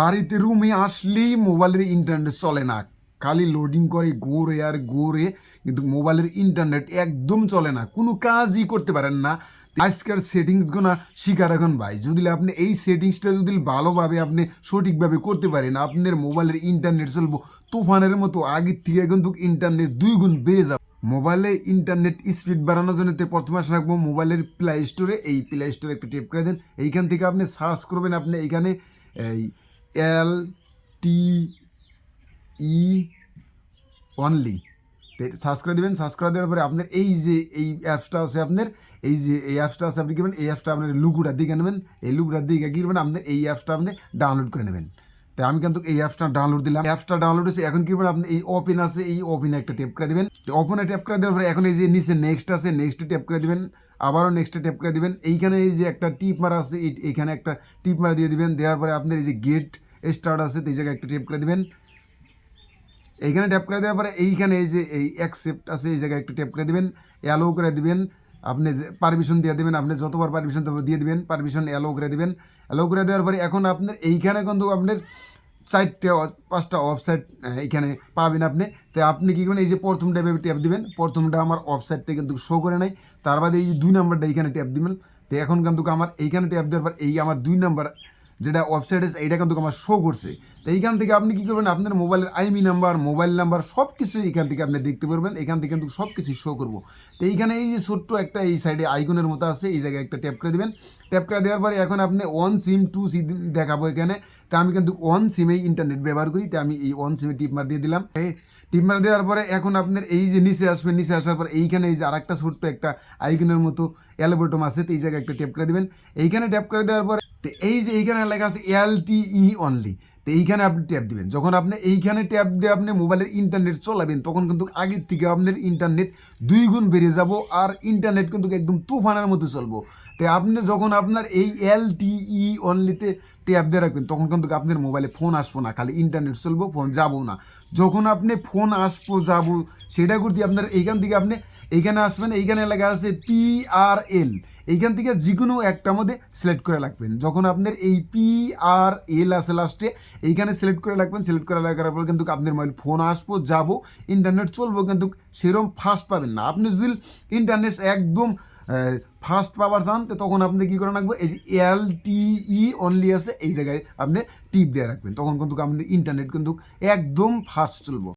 বাড়িতে রুমে আসলেই মোবাইলের ইন্টারনেট চলে না, খালি লোডিং করে ঘোরে আর ঘোরে, কিন্তু মোবাইলের ইন্টারনেট একদম চলে না, কোনো কাজই করতে পারেন না। আজকের সেটিংসগুলো শিকার এখন ভাই, যদি আপনি এই সেটিংসটা যদি ভালোভাবে আপনি সঠিকভাবে করতে পারেন, আপনার মোবাইলের ইন্টারনেট চলবো তুফানের মতো, আগের থেকে কিন্তু ইন্টারনেট 2 গুণ বেড়ে যাবে। মোবাইলে ইন্টারনেট স্পিড বাড়ানোর জন্য প্রথমে আসা রাখবো মোবাইলের প্লে স্টোরে। এই প্লে স্টোরে একটা টেপ করে দেন, এইখান থেকে আপনি সার্চ করবেন, আপনি এইখানে এই LTE অনলি সার্চ করে দেবেন। সার্চ করে দেওয়ার পরে আপনার এই যে এই অ্যাপসটা আছে, আপনার এই অ্যাপসটা আছে, আপনি করবেন এই অ্যাপসটা আপনার লুকুটার দিকে নেবেন, এই লুকুটার দিকে কী করবেন, আপনার এই অ্যাপসটা আপনি ডাউনলোড করে নেবেন। তাই আমি কিন্তু এই অ্যাপসটা ডাউনলোড দিলাম, অ্যাপসটা ডাউনলোড হচ্ছে। এখন কী করবেন, আপনি এই ওপেন আছে, এই ওপেনে একটা টেপ করে দেবেন। ওপেনে টেপ করে দেওয়ার পরে এখন এই যে নিচে নেক্সট আছে, নেক্সটে টেপ করে দেবেন, আবারও নেক্সটে টেপ করে দেবেন। এইখানে এই যে একটা টিপ মারা আছে, এইখানে একটা টিপ মারা দিয়ে দিবেন। দেওয়ার পরে আপনার এই যে গেট স্টার্ট আছে, এই জায়গায় একটা টেপ করে দেবেন। এইখানে ট্যাপ করে দেওয়ার পরে এইখানে এই যে এই অ্যাকসেপ্ট আছে, এই জায়গায় একটু ট্যাপ করে দেবেন, অ্যালো করে দিবেন। আপনি পারমিশন দিয়ে দেবেন, আপনি যতবার পারমিশন তবে দিয়ে দিবেন, পারমিশন অ্যালো করে দেবেন। অ্যালো করে দেওয়ার পরে এখন আপনার এইখানে কিন্তু আপনার 4-5টা ওয়েবসাইট এইখানে পাবেন আপনি। তো আপনি কী করবেন, এই যে প্রথম ট্যাপে ট্যাপ দিবেন, প্রথমটা আমার ওয়েবসাইটটা কিন্তু শো করে নাই, তার বাদে এই যে 2 নম্বরটা এইখানে ট্যাপ দিবেন। তো এখন কিন্তু আমার এইখানে ট্যাপ দেওয়ার পর এই আমার 2 নম্বর যেটা ওয়েবসাইট আছে এইটা কিন্তু আমার শো করছে। তো এইখান থেকে আপনি কী করবেন, আপনার মোবাইলের আইএমই নাম্বার, মোবাইল নাম্বার সব কিছু এখান থেকে আপনি দেখতে পারবেন। এখান থেকে কিন্তু সব কিছুই শো করবো। তো এইখানে এই যে ছোট্ট একটা এই সাইডে আইকনের মতো আছে, এই জায়গায় একটা ট্যাপ করে দেবেন। ট্যাপ করে দেওয়ার পরে এখন আপনি 1 সিম 2 সিম দেখাবো এখানে। তা আমি কিন্তু 1 সিমেই ইন্টারনেট ব্যবহার করি, তো আমি এই 1 সিমে টিপ মার দিয়ে দিলাম। টিপ মার দেওয়ার পরে এখন আপনার এই যে নিচে আসবেন, নিচে আসার পর এইখানে এই যে আরেকটা ছোট্ট একটা আইকনের মতো অ্যালোবটম আছে, তো এই জায়গায় একটা ট্যাপ করে দেবেন। এইখানে ট্যাপ করে দেওয়ার পরে তো এই যে এইখানে লেখা আছে LTE অনলি, তো এইখানে আপনি ট্যাপ দিবেন। যখন আপনি এইখানে ট্যাপ দিয়ে আপনি মোবাইলের ইন্টারনেট চলাবেন, তখন কিন্তু আগের থেকে আপনার ইন্টারনেট 2 গুণ বেড়ে যাব, আর ইন্টারনেট কিন্তু একদম তুফানের মতো চলবো। তো আপনি যখন আপনার এই LTE অনলিতে ট্যাপ দিয়ে রাখবেন, তখন কিন্তু আপনার মোবাইলে ফোন আসবো না, খালি ইন্টারনেট চলবো, ফোন যাবো না। যখন আপনি ফোন আসবো যাবো সেটা করতে আপনার এইখান থেকে আপনি এইখানে আসবেন, এইখানে লেখা আছে PRL, এইখান থেকে যে কোনো একটার মধ্যে সিলেক্ট করে রাখবেন। যখন আপনার এই PRL আছে লাস্টে, এইখানে সিলেক্ট করে রাখবেন। সিলেক্ট করে রাখার পর কিন্তু আপনার মোবাইল ফোন আসবো যাবো, ইন্টারনেট চলবো, কিন্তু সেরকম ফাস্ট পাবেন না। আপনি যদি ইন্টারনেট একদম ফাস্ট পাওয়ার চান, তো তখন আপনি কী করে রাখবো, এই যে LTE অনলি আছে, এই জায়গায় আপনি টিপ দিয়ে রাখবেন, তখন কিন্তু আপনার ইন্টারনেট কিন্তু একদম ফাস্ট চলবো।